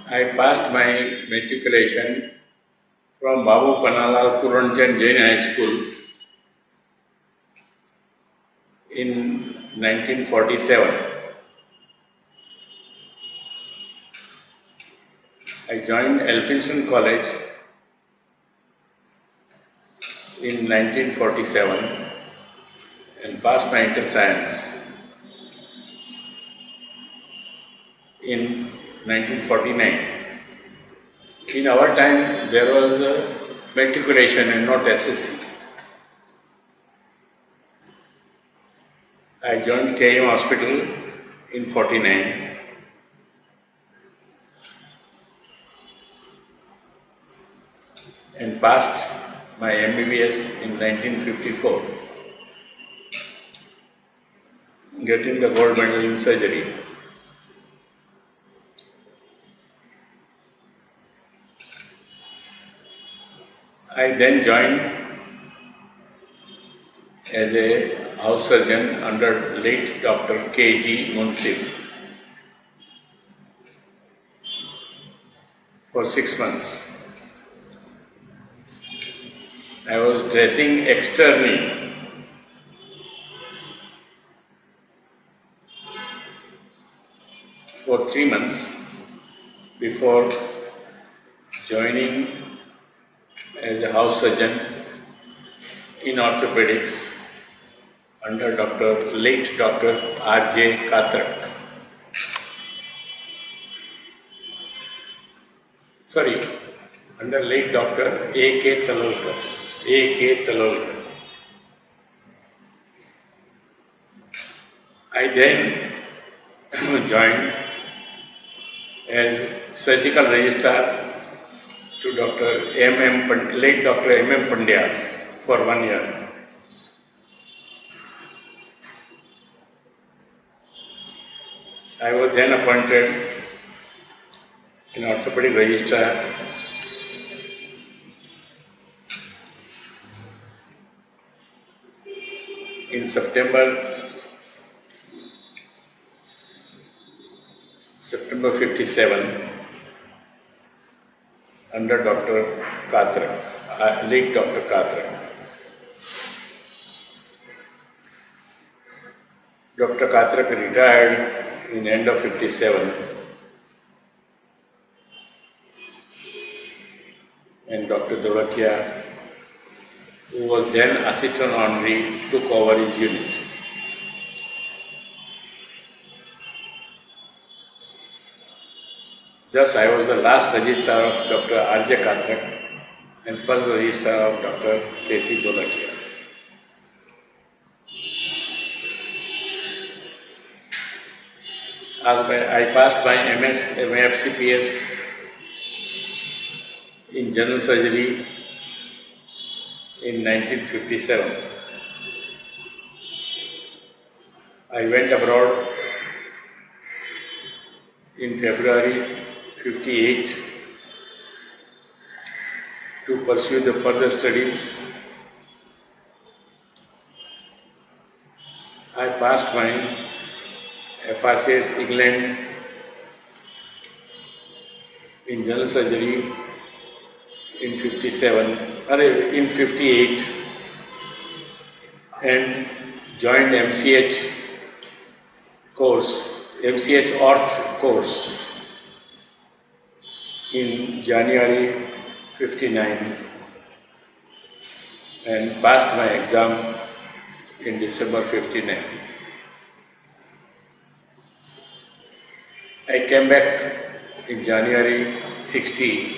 I passed my matriculation from Babu Panalal Puranchand Jain High School in 1947. I joined Elphinstone College in 1947 and passed my inter-science in 1949. In our time, there was a matriculation and not SSC. I joined KM Hospital in 49 and passed my MBBS in 1954, getting the gold medal in surgery. I then joined as a house surgeon under late Dr. K.G. Munsif for 6 months. I was dressing externally for 3 months before joining as a house surgeon in orthopedics under late Dr. R.J. Kathrak. Under late Dr. A.K. Talolkar. I then joined as surgical registrar to late Dr. M.M. Pandya for 1 year. I was then appointed in orthopedic registrar in September 57 under Dr. Kathrak, late Dr. Kathrak. Dr. Kathrak retired in end of 57 and Dr. Dolakia, who was then assistant honorary, took over his unit. Thus, I was the last registrar of Dr. R.J. Kathrak and first registrar of Dr. K.T. Dolakia. I passed my MS, MAFCPS in general surgery in 1957. I went abroad in February 58 to pursue the further studies. I passed my FRCS England in general surgery in 58 and joined MCH Orth course in January 59 and passed my exam in December 59. I came back in January 60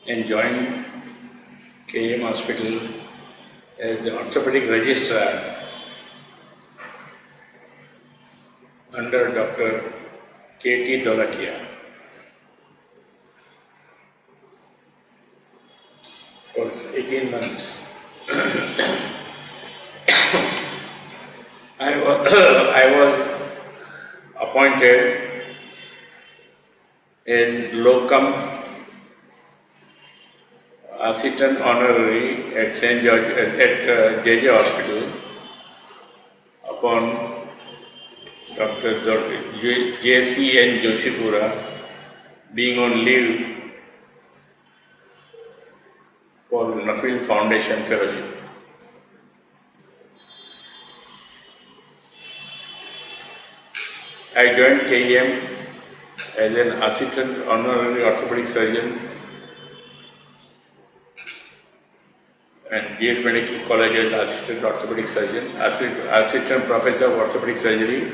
and joined KM Hospital as the orthopedic registrar under Dr. K.T. Dolakia for 18 months. I was appointed as locum assistant honorary at St. George at JJ Hospital upon Dr. J.C.N. Joshipura, being on leave for Nuffield Foundation Fellowship. I joined KEM as an assistant honorary orthopedic surgeon and G.S.MEDICAL College as assistant orthopedic surgeon, assistant professor of orthopedic surgery.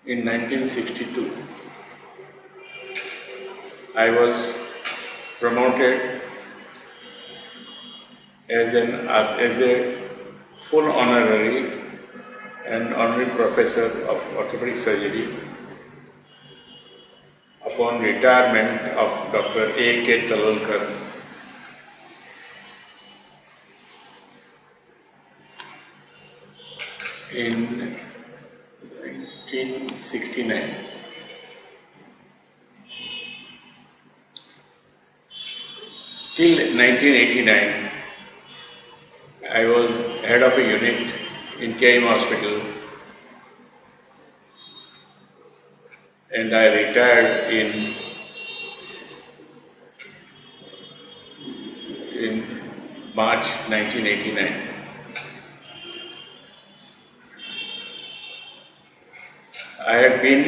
In 1962, I was promoted as a full honorary and honorary professor of orthopedic surgery upon retirement of Dr. A.K. in 1969. Till 1989, I was head of a unit in KEM Hospital, and I retired in March 1989. I had been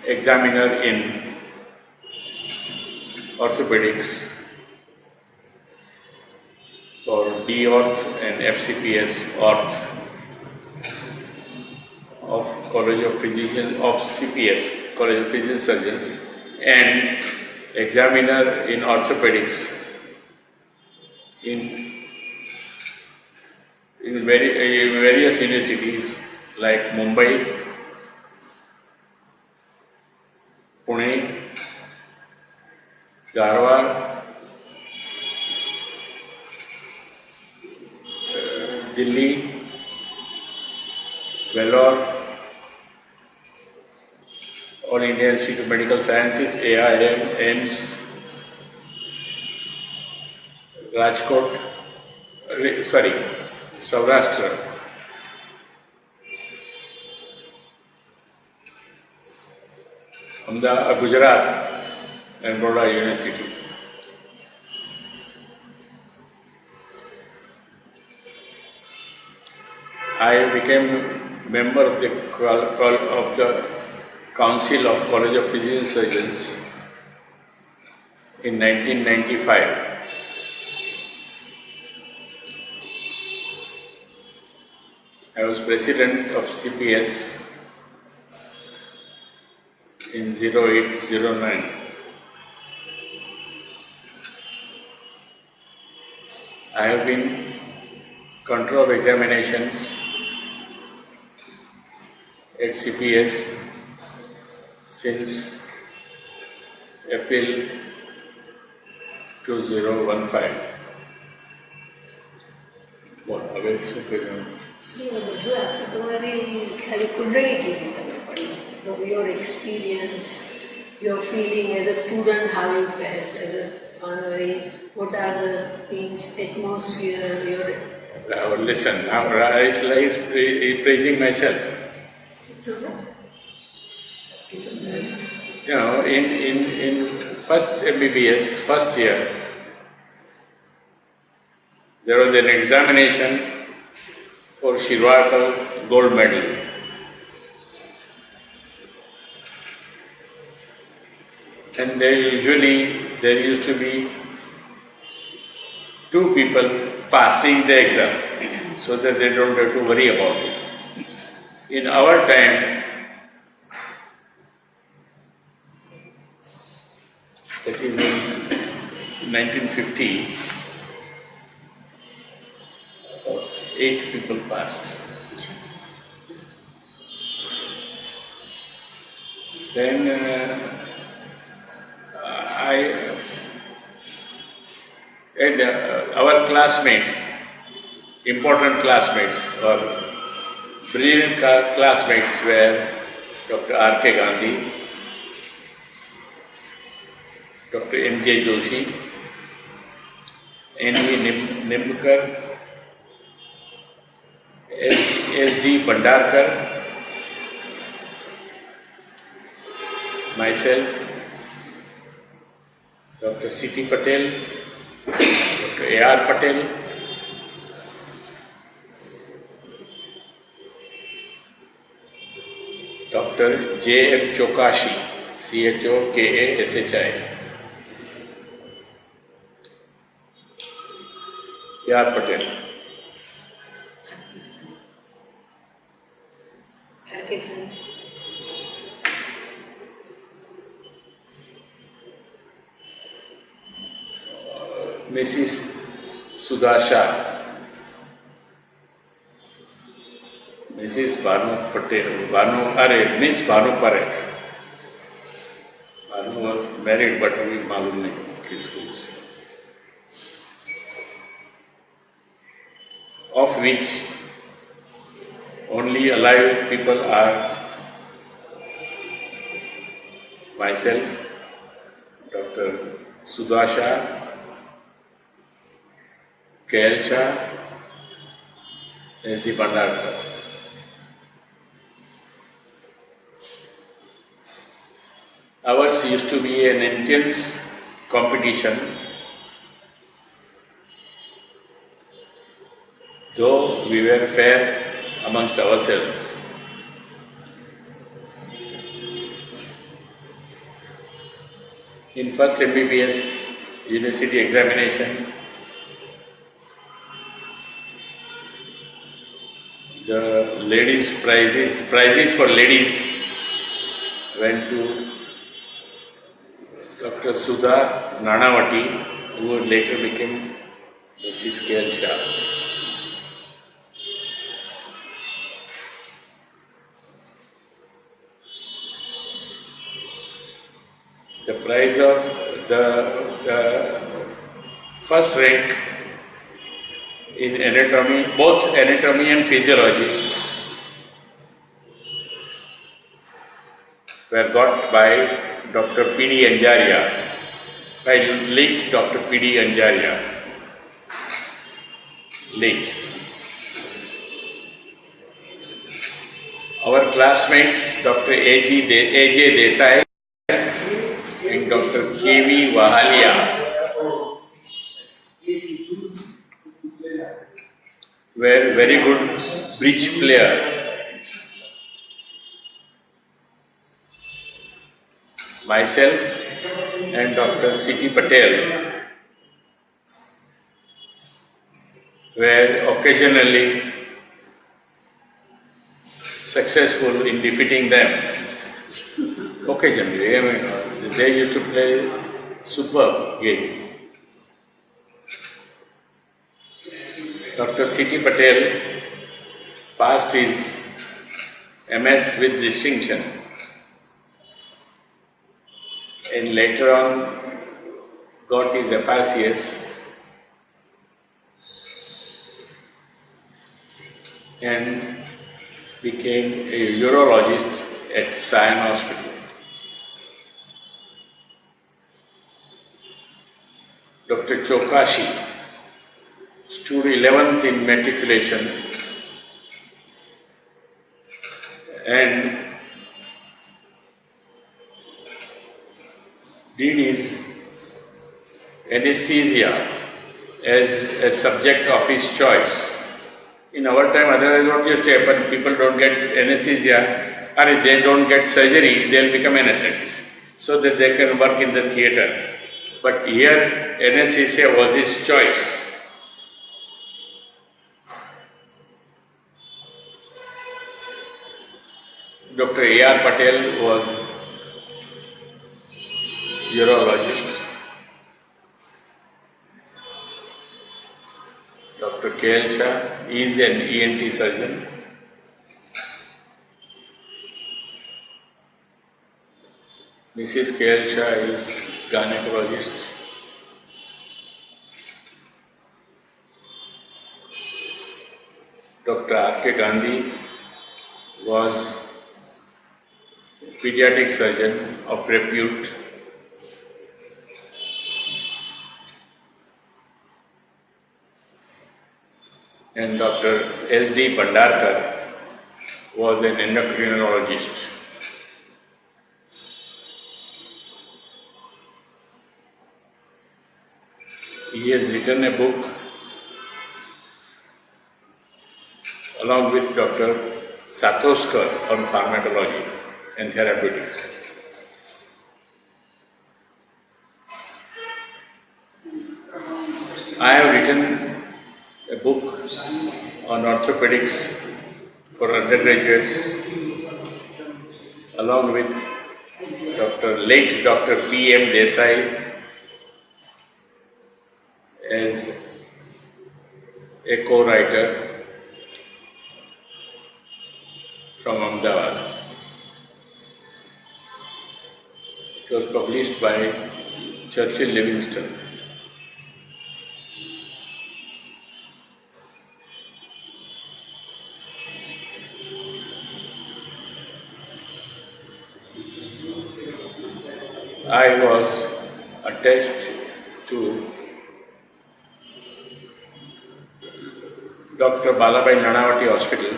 examiner in orthopaedics for D.ORTH and FCPS ORTH of College of Physicians of CPS, College of Physician Surgeons, and examiner in orthopaedics in various universities like Mumbai, Pune, Dharwad, Delhi, Vellore, All India Institute of Medical Sciences, AIM, AIMS, Rajkot, Saurashtra, Gujarat, and Baroda University. I became member of the Council of College of Physician Surgeons in 1995. I was president of CPS in 0809. I have been control of examinations at CPS since April 2015. Your experience, your feeling as a student, how you felt as an honorary, what are the things, atmosphere, your... Listen, now it's like praising myself. It's all right. It's a nice. You know, in first MBBS, first year, there was an examination for Shirvatal gold medal. And there used to be 2 people passing the exam so that they don't have to worry about it. In our time, that is in 1950, 8 people passed. Then our classmates, important classmates or brilliant classmates were Dr. R.K. Gandhi, Dr. M.J. Joshi, N.V. Nimbkar, S.D. Bhandarkar, myself, Dr. C.T. Patel, Dr. A.R. Patel, Dr. J.M. Chokashi, Chokashi, A.R. Patel, Mrs. Sudasha, Mrs. Banu Patel, Miss Banu Parekh. Banu was married, but we malum nahi kisko se. Of which only alive people are myself, Dr. Sudasha, K.L. Shah, S.D. Bhandarkar. Ours used to be an intense competition, though we were fair amongst ourselves. In first MBBS university examination, the ladies' prizes for ladies went to Dr. Sudha Nanavati, who later became Mrs. K.L. Shah. The prize of the first rank in anatomy, both anatomy and physiology, were got by Dr. P.D. Anjaria, by late Dr. P.D. Anjaria. Late. Our classmates, Dr. A.J. Desai and Dr. K.V. Wahalia were very good bridge player. Myself and Dr. C.T. Patel were occasionally successful in defeating them. Occasionally, I mean, they used to play superb game. Dr. C.T. Patel passed his MS with distinction and later on got his FRCS and became a urologist at Sion Hospital. Dr. Chokashi stood 11th in matriculation and did his anesthesia as a subject of his choice. In our time, otherwise what used to happen, people don't get anesthesia, or if they don't get surgery, they'll become anesthetists, so that they can work in the theatre. But here, anesthesia was his choice. Dr. A.R. Patel was urologist. Dr. K.L. Shah is an ENT surgeon. Mrs. K.L. Shah is gynecologist. Dr. R.K. Gandhi was pediatric surgeon of repute. and Dr. S.D. Bhandarkar was an endocrinologist. He has written a book along with Dr. Sathoskar on pharmacology and therapeutics. I have written a book on orthopedics for undergraduates along with late Dr. P.M. Desai as a co-writer from Ahmedabad. It was published by Churchill Livingston. I was attached to Dr. Balabai Nanavati Hospital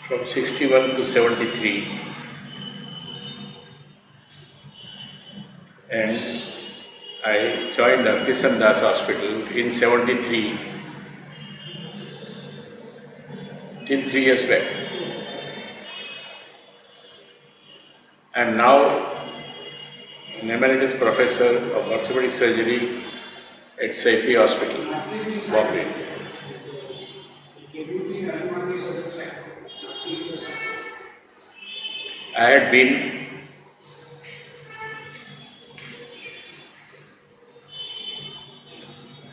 from 61 to 73, and I joined Artisan Das Hospital in 73 till 3 years back. I am now an emeritus professor of orthopedic surgery at Saifi Hospital, Bombay. I had been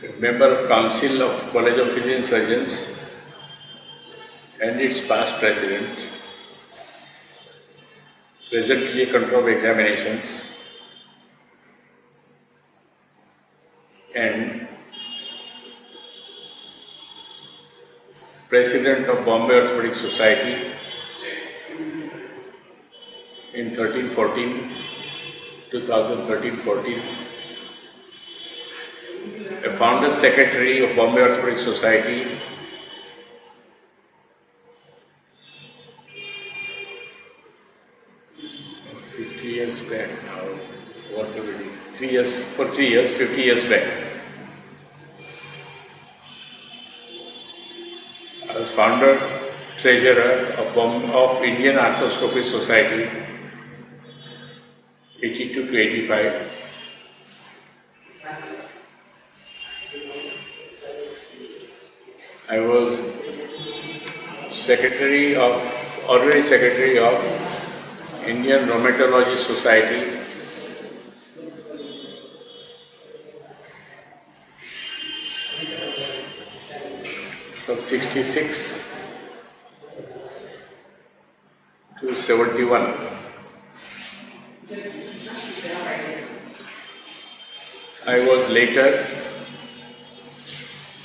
a member of Council of College of Physician Surgeons and its past president, presently control examinations, and president of Bombay Orthopaedic Society in 2013-14, a founder secretary of Bombay Orthopaedic Society, years back now, whatever it is, 3 years, for 3 years, 50 years back. I was founder, treasurer of Indian Arthroscopy Society, 82 to 85. I was honorary secretary of Indian Rheumatology Society, from 66 to 71. I was later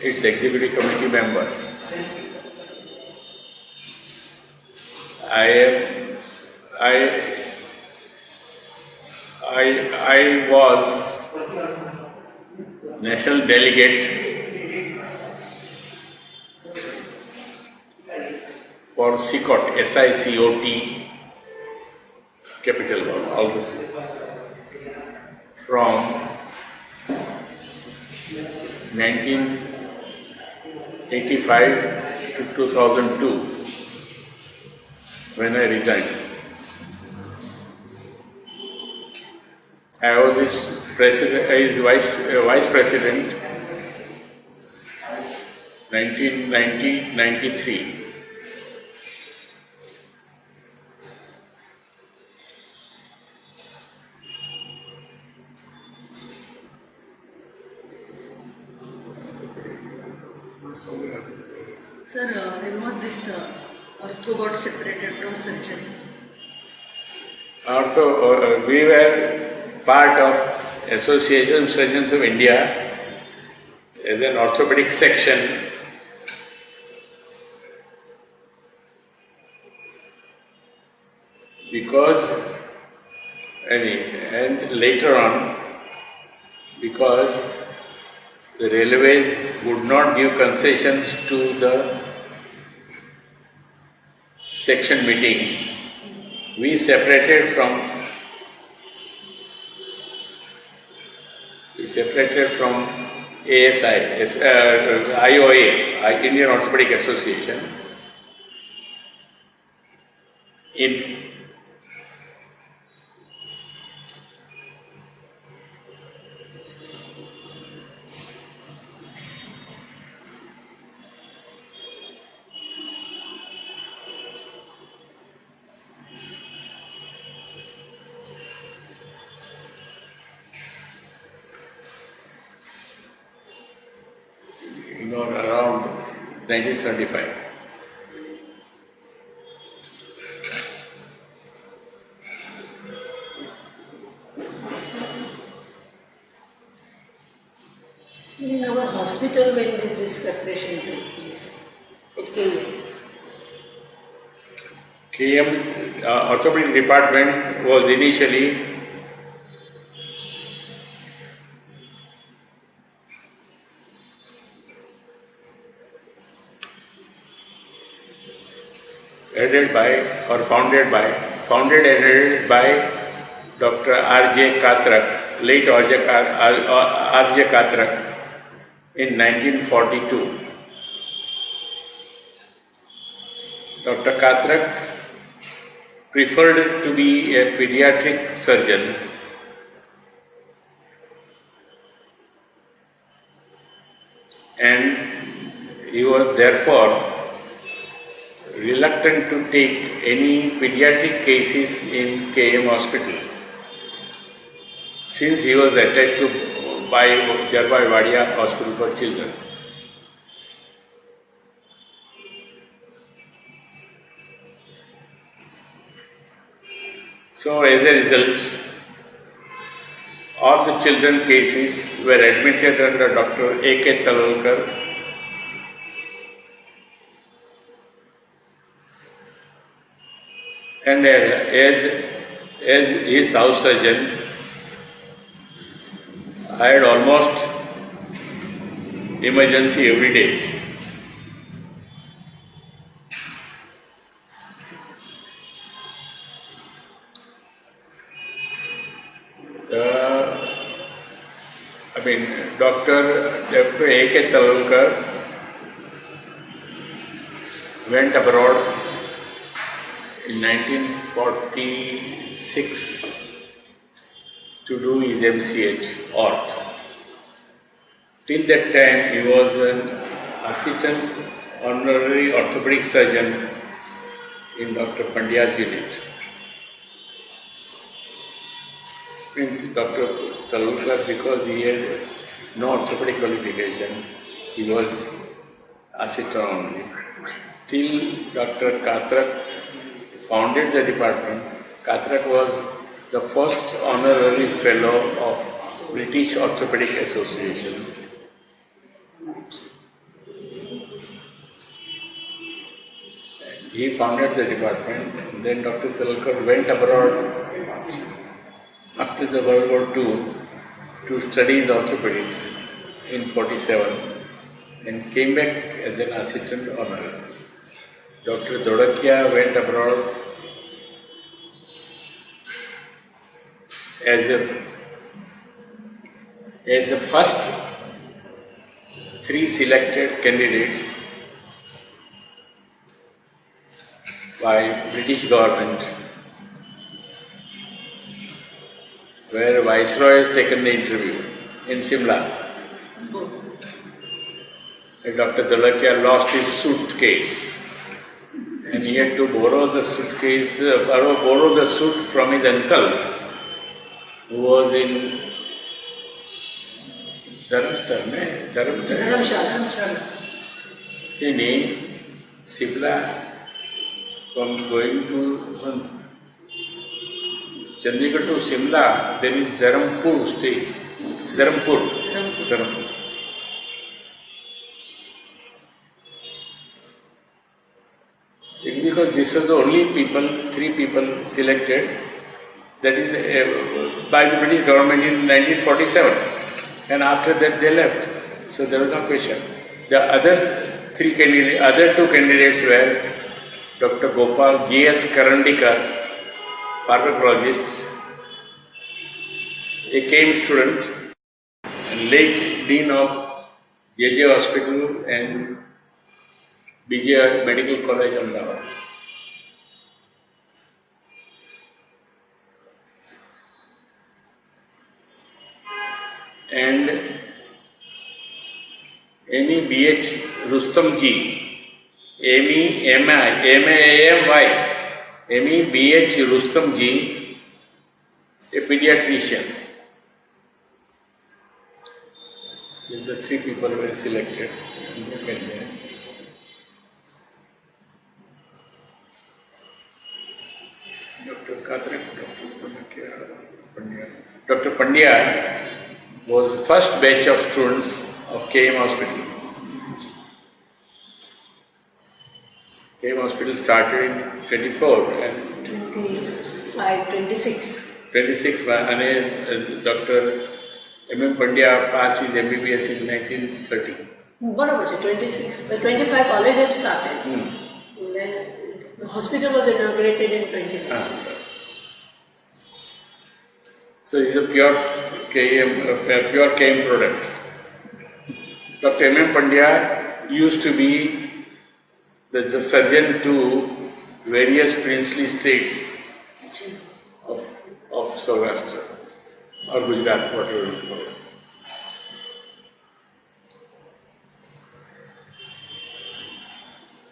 its executive committee member. I was national delegate for SICOT, SICOT, capital all this, from 1985 to 2002, when I resigned. I was his vice president 1990-93. Sir, when was this ortho got separated from surgery? We were part of Association of Surgeons of India as an orthopedic section. And later on, because the railways would not give concessions to the section meeting, we separated from ASI, IOA, Indian Orthopaedic Association, in around 1975. So in our hospital, when did this separation take place? At KM. Orthopedic department was initially founded and headed by Dr. R.J. Kathrak, late R.J. Kathrak, in 1942. Dr. Kathrak preferred to be a pediatric surgeon, and he was therefore reluctant to take any pediatric cases in KM hospital, since he was attached to by Jarbai Wadia Hospital for Children. So as a result, all the children cases were admitted under Dr. A.K. Talwalkar, and as his house surgeon, I had almost emergency every day. Dr. A.K. Talwalkar went abroad in 1946 to do his MCH Orth. Till that time, he was an assistant honorary orthopedic surgeon in Dr. Pandya's unit. Means Dr. Talwalkar, because he had no orthopedic qualification, he was assistant only. Till Dr. Kathrak founded the department, Kathrak was the first honorary fellow of British Orthopaedic Association. He founded the department, and then Dr. Talwalkar went abroad after the World War II to study his orthopedics in 1947 and came back as an assistant honorary. Dr. Dodakia went abroad as the first 3 selected candidates by British government, where Viceroy has taken the interview in Simla. Dr. Dodakia lost his suitcase, and he had to borrow the suit from his uncle, who was in Dharamshala. In Simla, from going to Chandigarh to Simla, there is Dharampur state. Dharampur. Because these are the only 3 people selected, that is by the British government in 1947, and after that they left. So So there was no question. The other two candidates were Dr. Gopal G.S. Karandikar, pharmacologist, a KM student and late dean of J.J. Hospital and G.S.MEDICAL College, Ahmedabad. And Amy B.H. Rustamji, Amy B.H. Rustamji, a pediatrician. These are three people who were selected and they went there. Dr. Pandya was the first batch of students of KM Hospital. KM Hospital started in 24 and 25, 26. 26 and Dr. M.M. Pandya passed his MBBS in 1930. What was it? 26. The 25 college had started. And then the hospital was inaugurated in 26. So it is a pure KM product. Dr. M.M. Pandya used to be the surgeon to various princely states of Saurashtra or Gujarat, whatever you call it.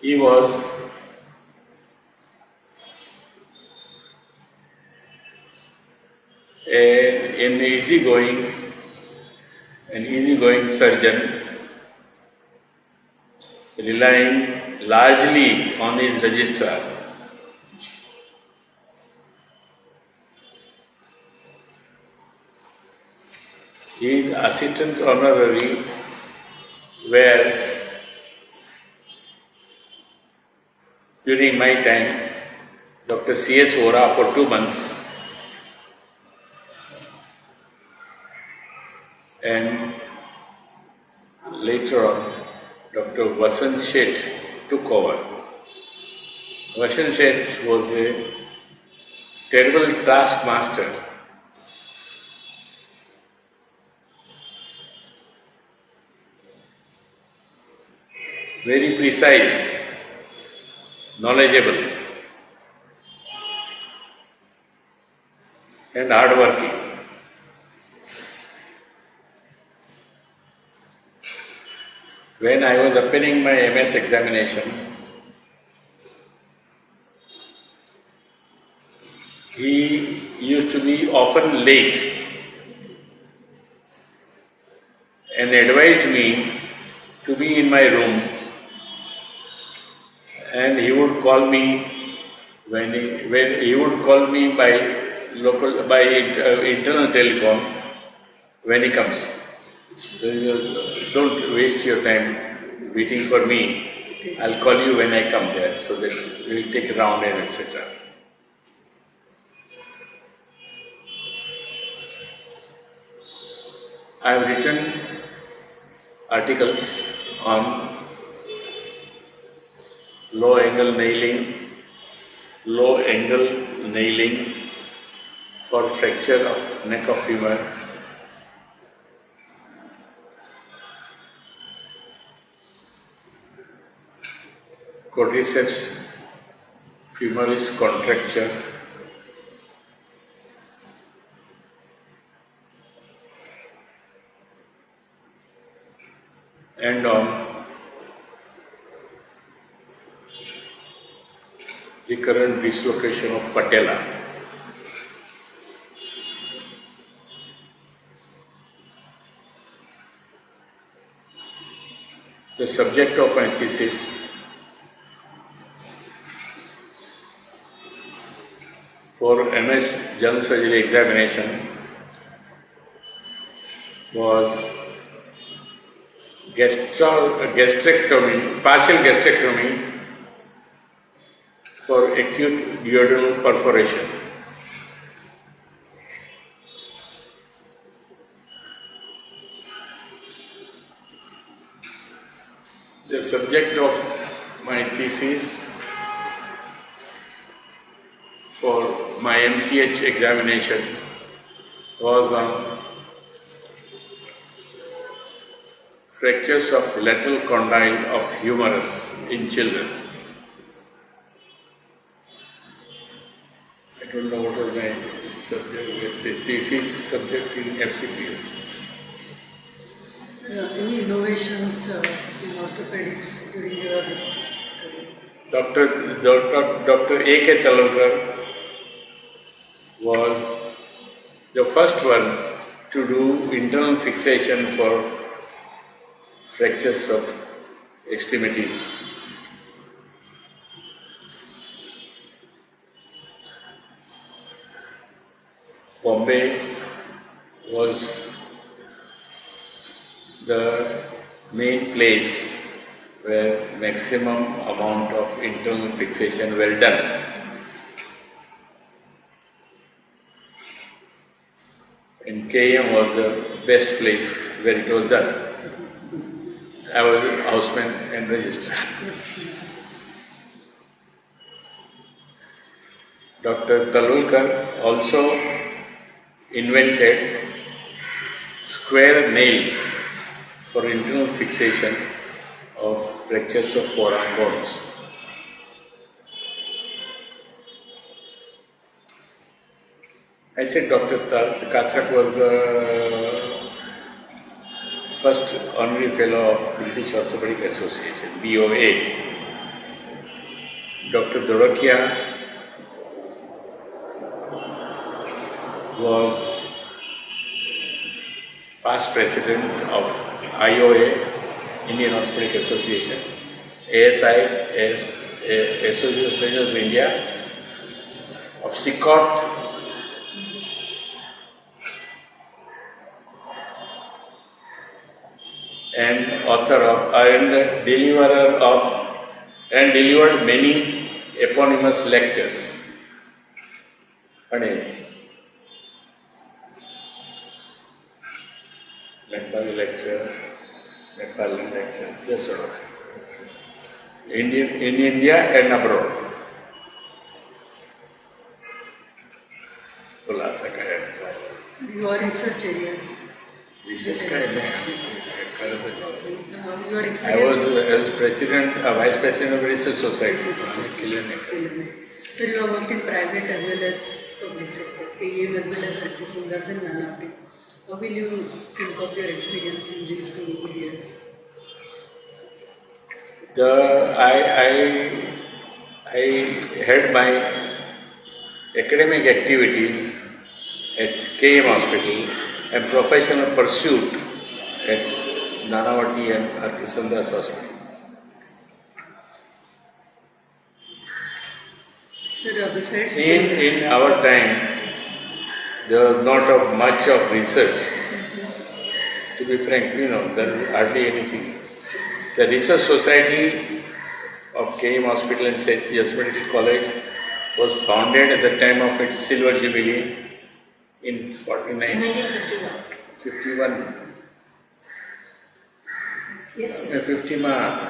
He was an easygoing surgeon, relying largely on his registrar. He is assistant honorary, where during my time, Dr. C.S.MEDICAL for 2 months and later on Dr. Vasant Sheth took over. Vasant Sheth was a terrible taskmaster. Very precise, knowledgeable and hardworking. When I was appearing my MS examination, he used to be often late and advised me to be in my room, and he would call me when he would call me by internal telephone when he comes. Don't waste your time waiting for me. I'll call you when I come there, so that we'll take a round and etc. I have written articles on low angle nailing for fracture of neck of femur, quadriceps femoris contracture, and on recurrent dislocation of patella. The subject of my thesis for MS general surgery examination was partial gastrectomy for acute duodenal perforation. The subject of my thesis for my MCH examination was on fractures of lateral condyle of humerus in children. I don't know what was my subject, the thesis subject in FCPS. Any innovations in orthopedics during your career? Dr. A.K. was the first one to do internal fixation for fractures of extremities. Bombay was the main place where maximum amount of internal fixation were done. And KM was the best place where it was done. I was a houseman and registrar. Dr. Talwalkar also invented square nails for internal fixation of fractures of forearm bones. I said Dr. Kothari was the first honorary fellow of British Orthopaedic Association, BOA. Dr. Dorokia was past president of IOA, Indian Orthopaedic Association, ASI as Association of India, of SICOT, and author of and deliverer of and delivered many eponymous lectures. Nepali lecture, Nepali lecture, just sort of. In India and abroad. Your research areas. Research kind Your I experience. was president, vice president of Research Society. So you have worked in private as well as public sector, KM as well as Dr. and Nanavati. How will you think of your experience in these two areas? I had my academic activities at KM Hospital and professional pursuit at Nanavati and Arkisandas Hospital. Sir, besides In our time, there was not much of research. To be frank, there was hardly anything. The Research Society of KM Hospital and G.S.MEDICAL College was founded at the time of its silver jubilee in 1951. 51. Yes, sir. 50 ma.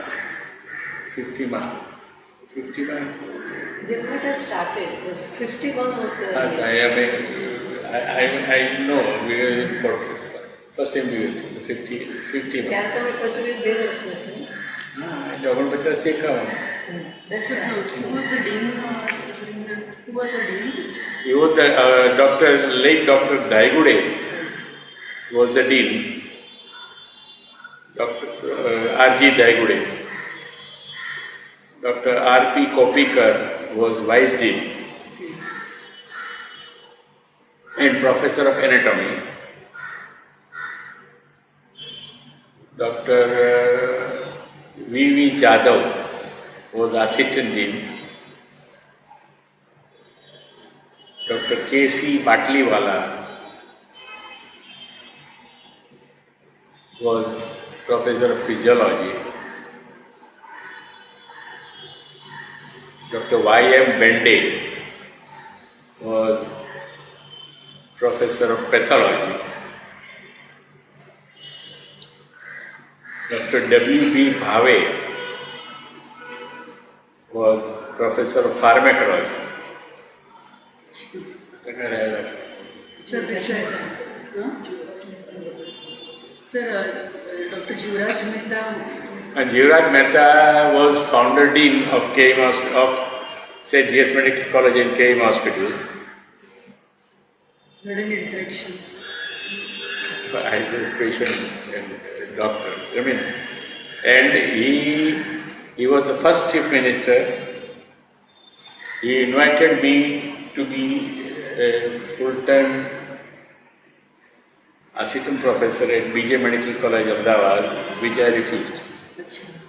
They might have started, but 51 was the. I know, we were in first MBBS, 50 ma. Calcutta में first week there was nothing. Jogan बच्चा सीखा हूँ. That's it. Who was the dean? Who was the dean? He was the late Dr. Daigude was the dean. Dr. R.G. Daigude. Dr. R.P. Kopikar was vice dean and professor of anatomy. Dr. V.V. Jadhav was assistant dean. Dr. K.C. Batliwala was professor of physiology. Dr. Y.M. Bende was professor of pathology. Dr. W.B. Bhave was professor of pharmacology. Sir, Dr. G.S.MEDICAL. And G.S. Mehta was founder dean of G.S.MEDICAL College in KM Hospital. What are the interactions? I said patient and doctor. And he was the first chief minister. He invited me to be a full-time assistant professor at G.S.MEDICAL College, Ahmedabad, which I refused.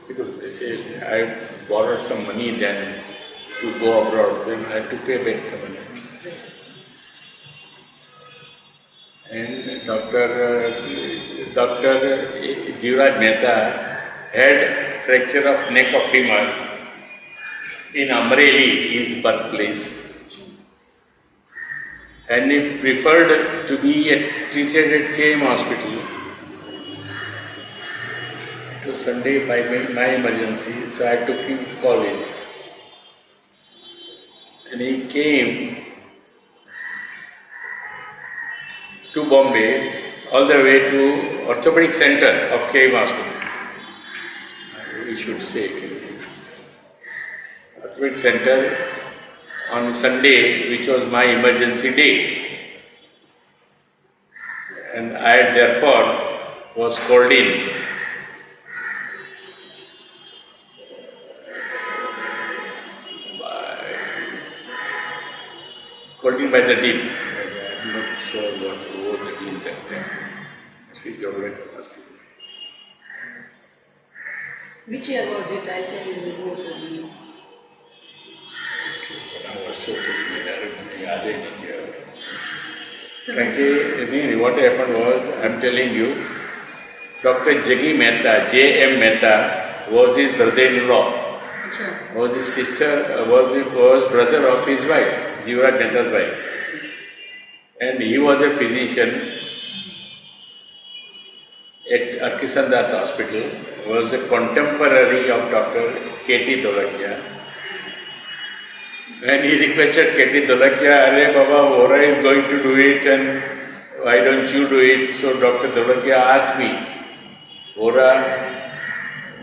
Because they said I borrowed some money then to go abroad, then I had to pay back the money. And Dr. G.S. Mehta had fracture of neck of femur in Amreli, his birthplace. And he preferred to be treated at KM Hospital. It was Sunday by my emergency, so I took him to college. And he came to Bombay, all the way to Orthopaedics Center of KM Hospital. We should say Orthopaedics Center on Sunday, which was my emergency day. And I therefore was called in. By the dean. I'm not sure what was the dean that time. Speak of it. Which year was it? I tell you, it was a dean. Frankly, what happened was, I'm telling you, Dr. Jaggi Mehta, J.M. Mehta, was his brother-in-law, was his sister, was brother of his wife, G.S. Mehta's wife. And he was a physician at Arkisandas Hospital, was a contemporary of Dr. K.T. Dholakia. When he requested K.T. Dholakia, "Arey Baba, Vora is going to do it and why don't you do it?" So Dr. Dholakia asked me, "Vora,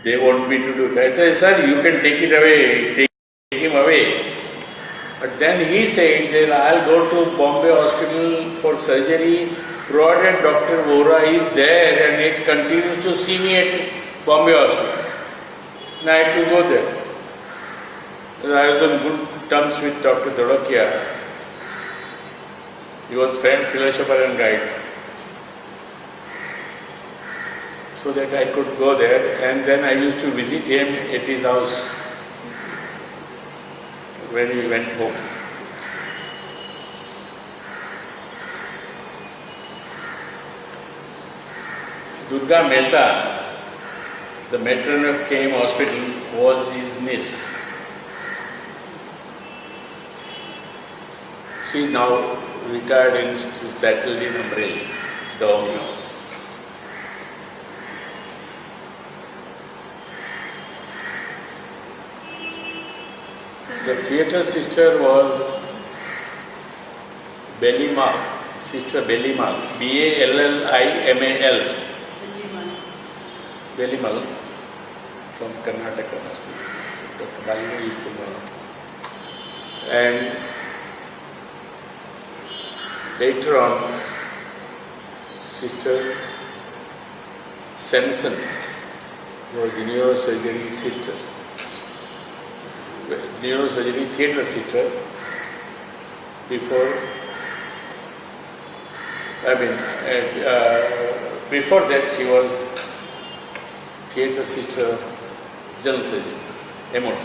they want me to do it." I said, "Sir, you can take it away, take him away." But then he said that I'll go to Bombay Hospital for surgery, provided Dr. Vora is there and he continues to see me at Bombay Hospital. And I had to go there. I was on good terms with Dr. Dholakia. He was friend, philosopher and guide. So that I could go there, and then I used to visit him at his house when he went home. Durga Mehta, the matron of KM Hospital, was his niece. She is now retired and settled in Amreli, the home now. The theatre sister was Bellimal, Sister Bellimal, Balllimal. Bellimal from Karnataka. Dr. Manu used to know. And later on, Sister Samson was the neurosurgery sister. Neurosurgery theatre sister before that she was theatre sister of general surgery, MOD.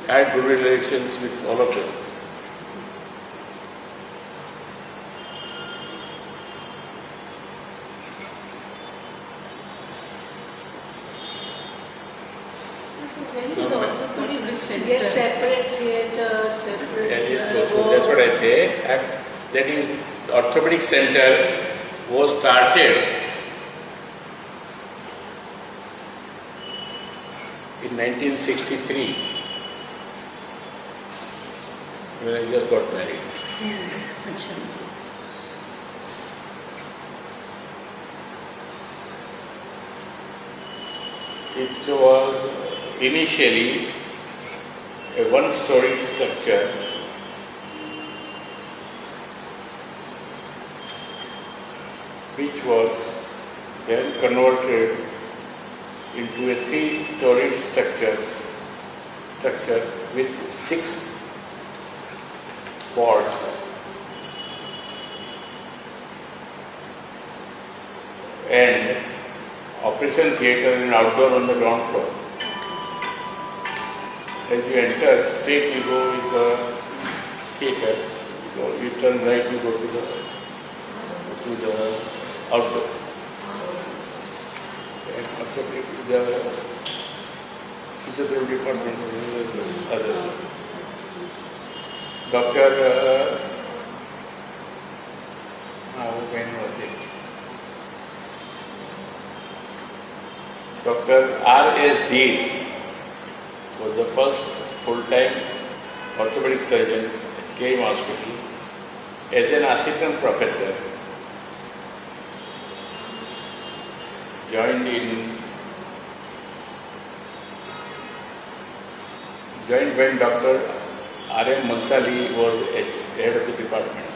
I had good relations with all of them. Get separate theatre, separate So that's what I say. That is, the Orthopaedic Center was started in 1963 when I just got married. अच्छा It was initially a one-story structure which was then converted into a three-storied structure with 6 wards and operation theatre and outdoor on the ground floor. As you enter, straight you go with the theatre, you turn right, you go to the outdoor. And after the physiotherapy department was the other side. When was it? Dr. R.S.D. was the first full-time orthopedic surgeon at KM Hospital as an assistant professor. Joined when Dr. R.M. Mansali was head of the department.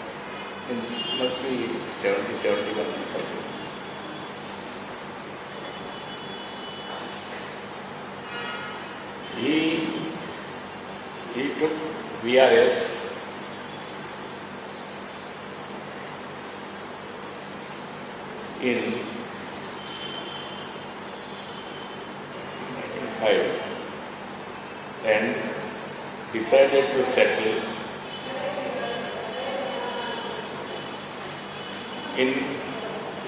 It must be 70, 71 years ago. He took VRS in 1995 and decided to settle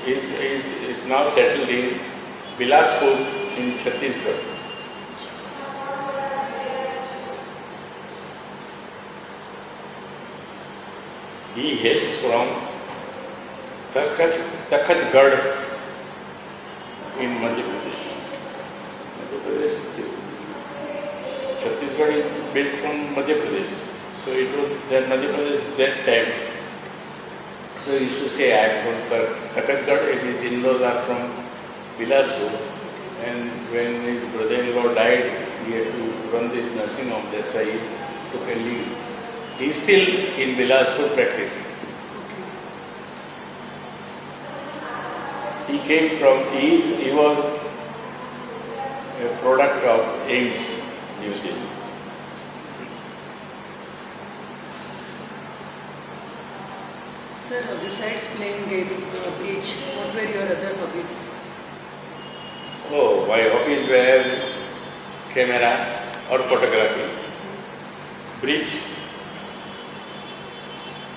is now settled in Bilaspur in Chhattisgarh. He hails from Takhatgarh in Madhya Pradesh. Chhattisgarh is built from Madhya Pradesh. So it was that Madhya Pradesh that time. So he used to say, I am from Takhatgarh, and his in-laws are from Bilaspur. And when his brother-in-law died, he had to run this nursing home. That's why he took a leave. He is still in Bilaspur practicing. He was a product of AIMS, New Delhi. Sir, besides playing game, bridge, what were your other hobbies? Oh, my hobbies were camera or photography, bridge,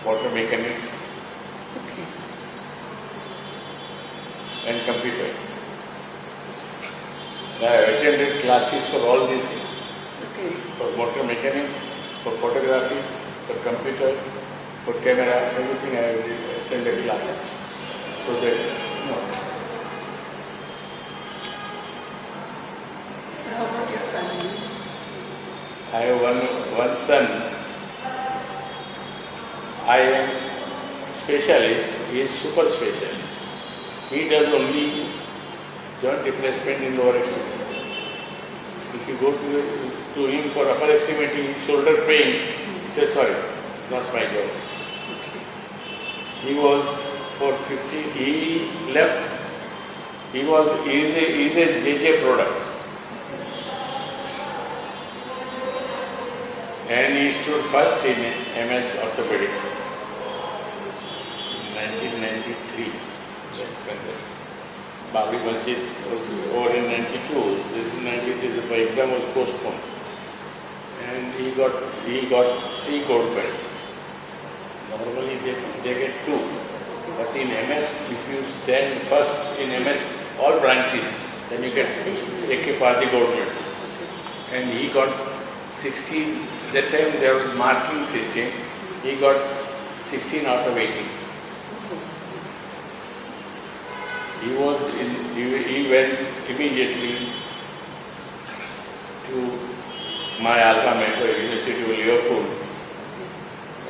water mechanics, Okay. and computer. I attended classes for all these things, Okay. for motor mechanic, for photography, for computer, for camera, everything I attended classes. So that, So how about your family? I have one son. I am specialist, he is super specialist. He does only joint replacement in lower extremity. If you go to him for upper extremity, shoulder pain, he says, sorry, not my job. He was for 50, he left, he is a JJ product. And he stood first in MS Orthopaedics in 1993. Babi Masjid was over in 92. In 93 the exam was postponed. And he got 3 gold medals. Normally they get 2. But in MS, if you stand first in MS, all branches, then you get एक Padi gold medal. And he got 16. That time there was marking system. He got 16 out of 18. He went immediately to my alma mater, University of Liverpool.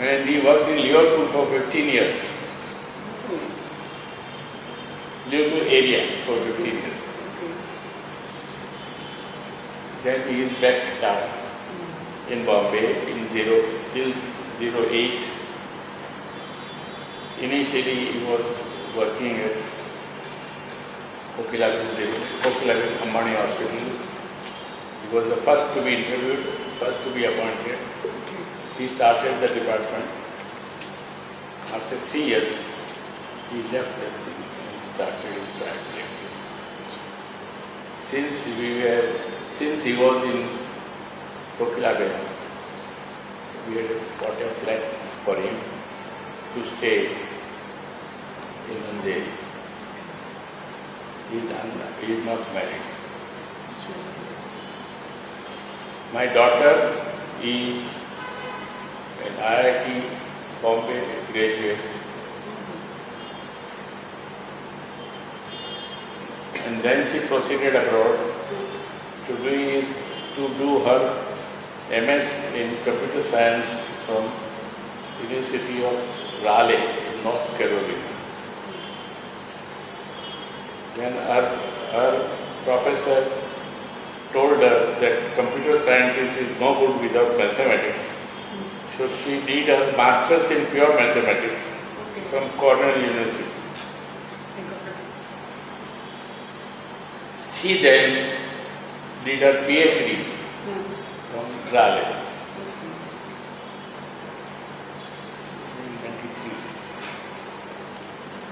And he worked in Liverpool for 15 years. Liverpool area for 15 years. Then he is back down in Bombay in till 08. Initially he was working at Kokilabil Ambani Hospital. He was the first to be interviewed, first to be appointed. He started the department. After 3 years, he left that thing and started his practice. Since he was in Kokilabil, we had bought a flat for him to stay in Andheri. He is not married. My daughter is an IIT Bombay graduate, and then she proceeded abroad to do her MS in computer science from University of Raleigh in North Carolina. Then her professor told her that computer scientist is no good without mathematics. So she did her master's in pure mathematics from Cornell University. She then did her PhD from Raleigh. In 1993.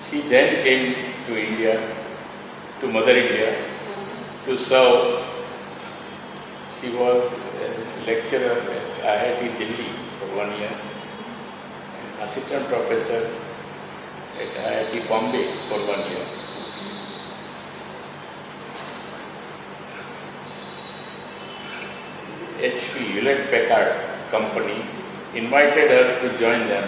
She then came to India, to Mother India, to serve. She was a lecturer at IIT Delhi for 1 year, and assistant professor at IIT Bombay for 1 year. HP, Hewlett Packard company, invited her to join them.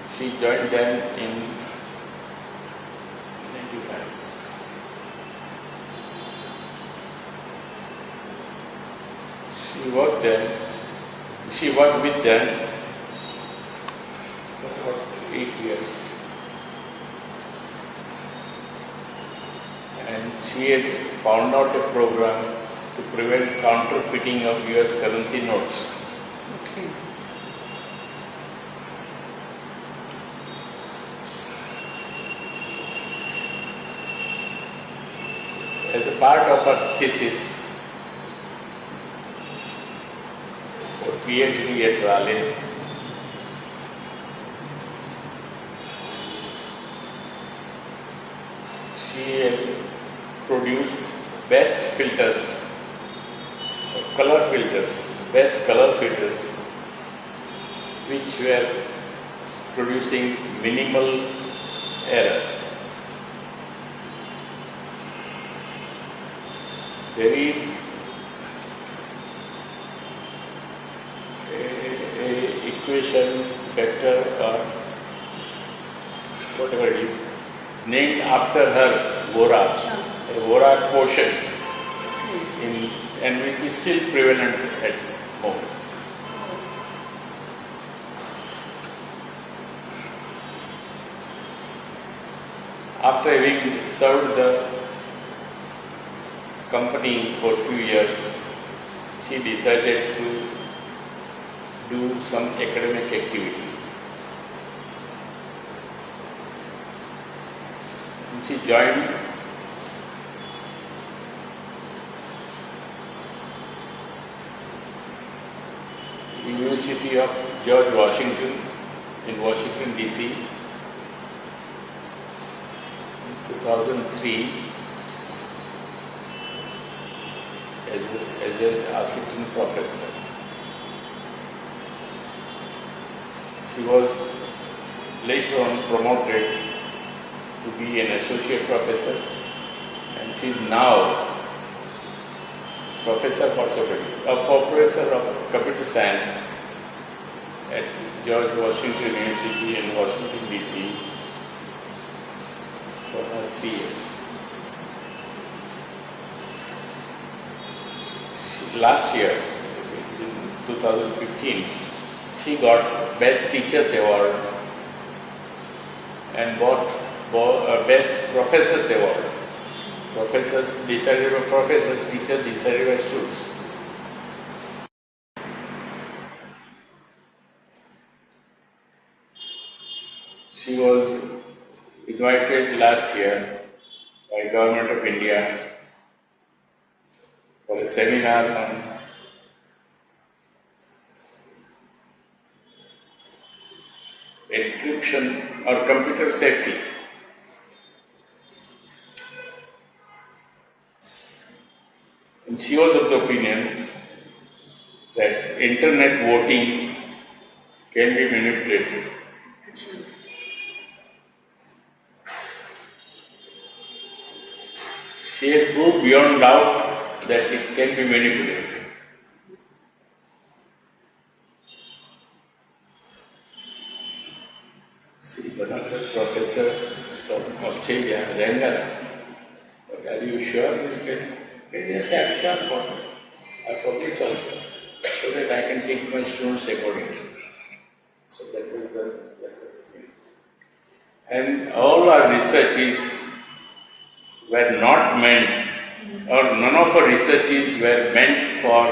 She joined them in 1995. She worked with them for 8 years. And she had found out a program to prevent counterfeiting of US currency notes. Okay. As a part of her thesis for PhD at Raleigh, she had produced best color filters, which were producing minimal error. There is a equation factor or whatever it is named after her, Vora, a Vora quotient, and which is still prevalent at home. After having served the company for a few years, she decided to do some academic activities. And she joined University of George Washington in Washington, D.C. in 2003 as an assistant professor. She was later on promoted to be an associate professor, and she is now professor of computer science at George Washington University in Washington, D.C. for the last 3 years. last year, in 2015, she got Best Teachers Award and Best Professors Award. Professors decided by professors, teachers decided by students. She was invited last year by Government of India for a seminar on encryption or computer safety. And she was of the opinion that internet voting can be manipulated. She has proved beyond doubt that it can be manipulated. See, one of the professors from Australia rang her, but are you sure you can? Yes, I am sure, but I published also, so that I can take my students accordingly. So that was the thing. And all our researches were not meant, or none of our researches were meant for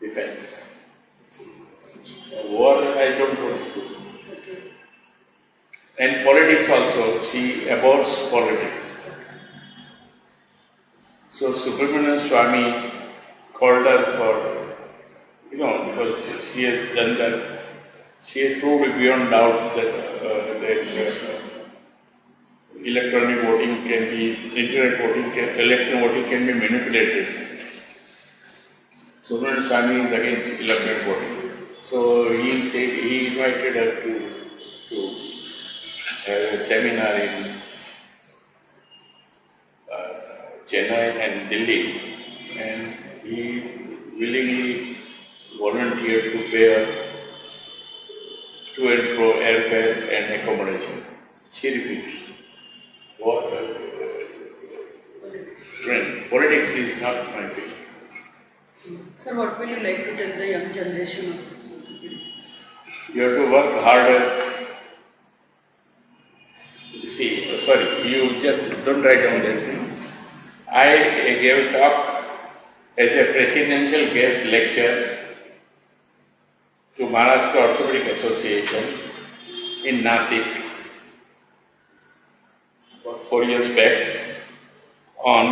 defense. War, I don't want to do. And politics also, she abhors politics. So Subramanian Swami called her for, because she has done that, she has proved beyond doubt that electronic voting can be, electronic voting can be manipulated. Subramanian Swami is against electronic voting. So he said, he invited her to have a seminar in Chennai and Delhi, and he willingly volunteered to pay her to and fro airfare and accommodation. She refused. Friend, politics is not my field. Sir, what will you like to tell the young generation of orthopedics? You have to work harder. See, sorry, you just don't write down that thing. I gave a talk as a presidential guest lecture to Maharashtra Orthopaedic Association in Nasik about 4 years back on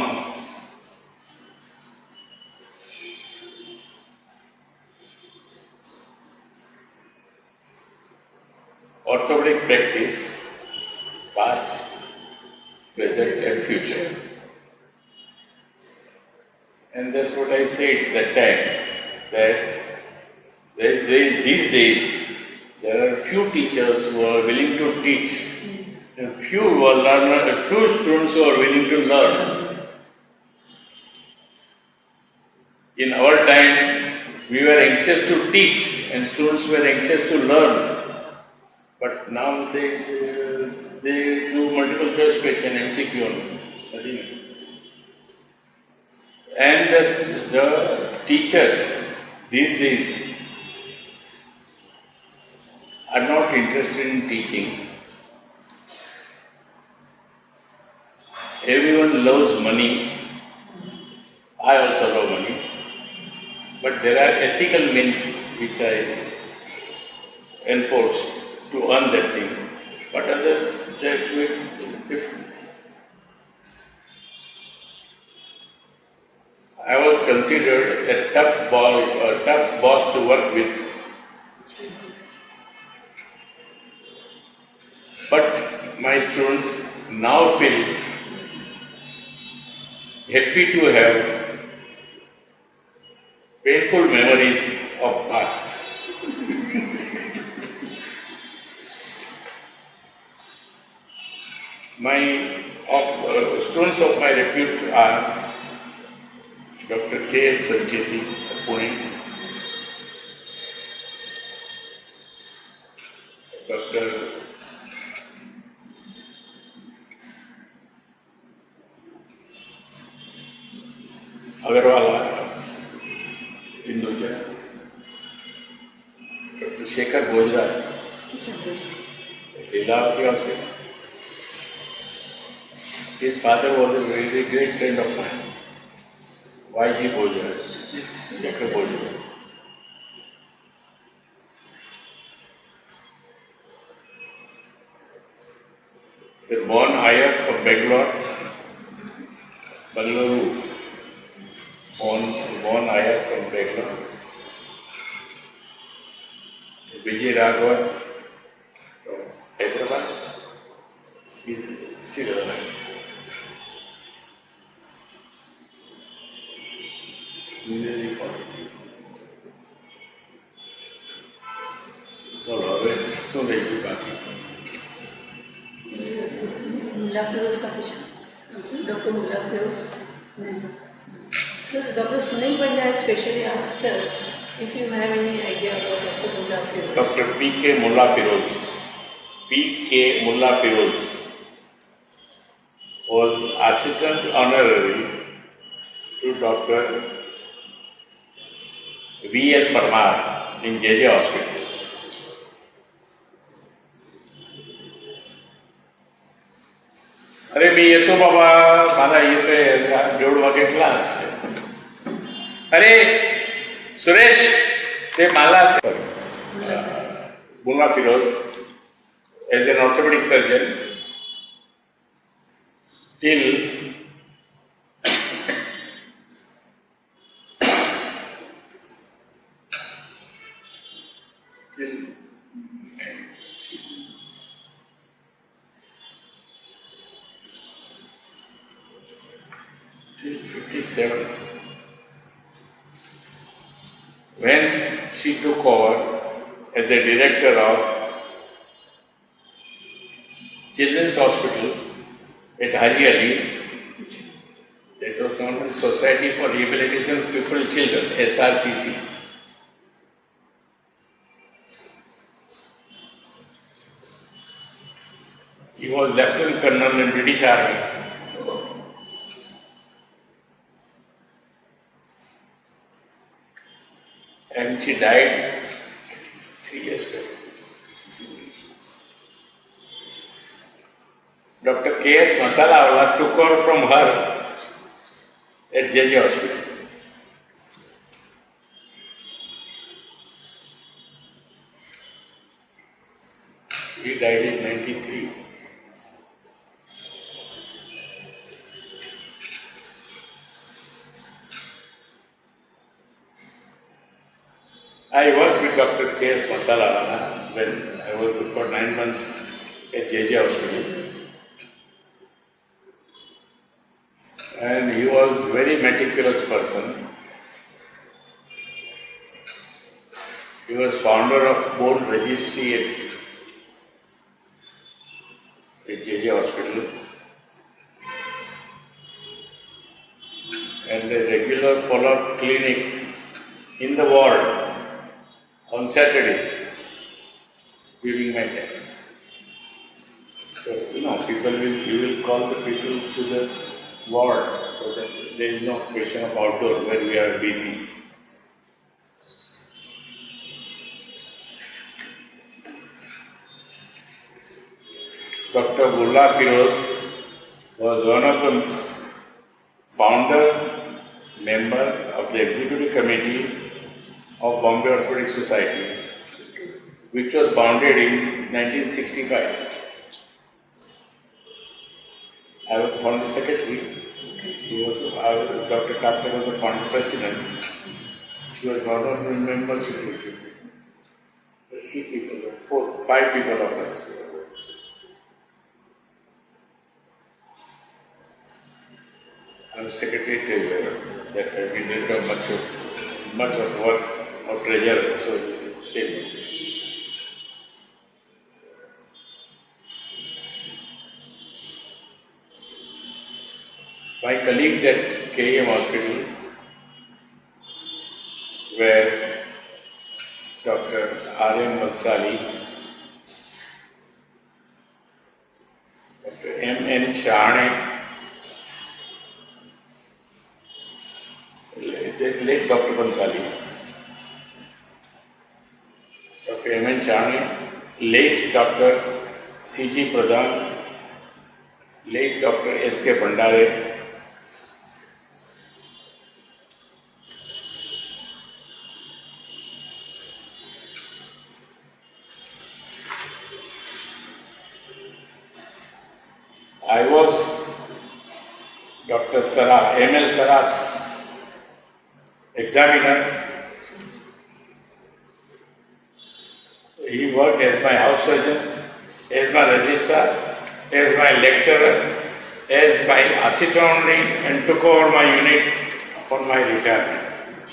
orthopedic practice, past, present and future. And that's what I said that time, that these days there are few teachers who are willing to teach, and few students who are willing to learn. In our time, we were anxious to teach and students were anxious to learn. But nowadays, they do multiple choice question, MCQ only. And the teachers these days are not interested in teaching. Everyone loves money. I also love money. But there are ethical means which I enforce to earn that thing. But others, they do it different. I was considered a tough boss to work with. But my students now feel happy to have painful memories of past. Students of my repute are Dr. K.L. Sancheti, Pune, Dr. Agarwala, Bojraj, It's a good. Lilavati Hospital. His father was a very great friend of mine. Y.G. Bojraj, Dr. Bojraj. They were born Iyer from Bangalore, Bangalore. Born Iyer from Bangalore. Vijay Raghavan from Hyderabad. He's still alive. Really quality. और अब सो रही है बाकी मुल्ला फिरोज का कुछ doctor Mulla Firoz sir doctor Sunil Pandya has specially asked us if you have any idea about Dr. Mulla Firoz. Dr. P.K. Mulla Firoz. P.K. Mulla Firoz was assistant honorary to Dr. V.L. Parmar in J.J. Hospital. अरे मी येतो बाबा मला येतोय 1:30 वागे class अरे सुरेश ते मला Mulla Firoz as an orthopaedic surgeon till till 57 when she took over as the director of Children's Hospital at Haji Ali, that was known as Society for Rehabilitation of Crippled Children, SRCC. He was Lieutenant Colonel in British Army. And she died 3 years ago. Dr. K.S. Masalawala took over from her at J.J. Hospital. He died in 93. I worked with Dr. K.S. Masalawala when I was for 9 months at J.J. Hospital. And he was a very meticulous person. He was founder of bone registry at J.J. Hospital. And a regular follow-up clinic in the ward on Saturdays during my time. So, you will call the people to the ward so that there is no question of outdoor when we are busy. Dr. Mulla Firoz was one of the founder member of the executive committee of Bombay Orthopaedic Society, which was founded in 1965. I was the founder secretary. Dr. Kathari was the founder president. She was one of the members of the executive. 3 people, 4, 5 people of us. I was secretary treasurer. That time we didn't have much of work of treasurer, so same. My colleagues at KEM Hospital were Dr. R.M.V.L.Kothari, Dr. M.N. Shahane, late Dr. Bhansali, Dr. M.N. Shahane late Dr. C.G. Pradhan, late Dr. S.K. Bhandare, I was Dr. Saraf, M.L. Saraf's examiner. He worked as my house surgeon, as my registrar, as my lecturer, as my assistant and took over my unit upon my retirement.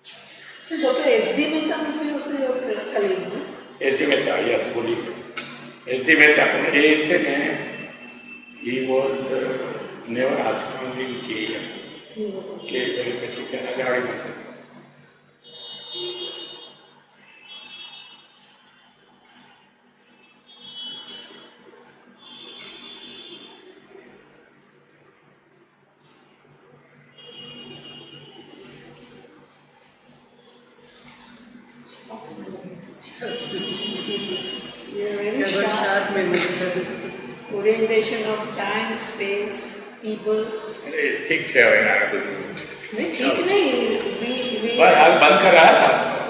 So Dr. S.D. Mehta must be also your colleague, no? S.D. Mehta, yes, believe me. S.D. Mehta, he was never assistant in KM. Very basic and You are You very have got sharp. sharp memory, sir. Orientation of time, space, people. ठीक से नहीं ठीक नहीं, we आज बंद कर रहा था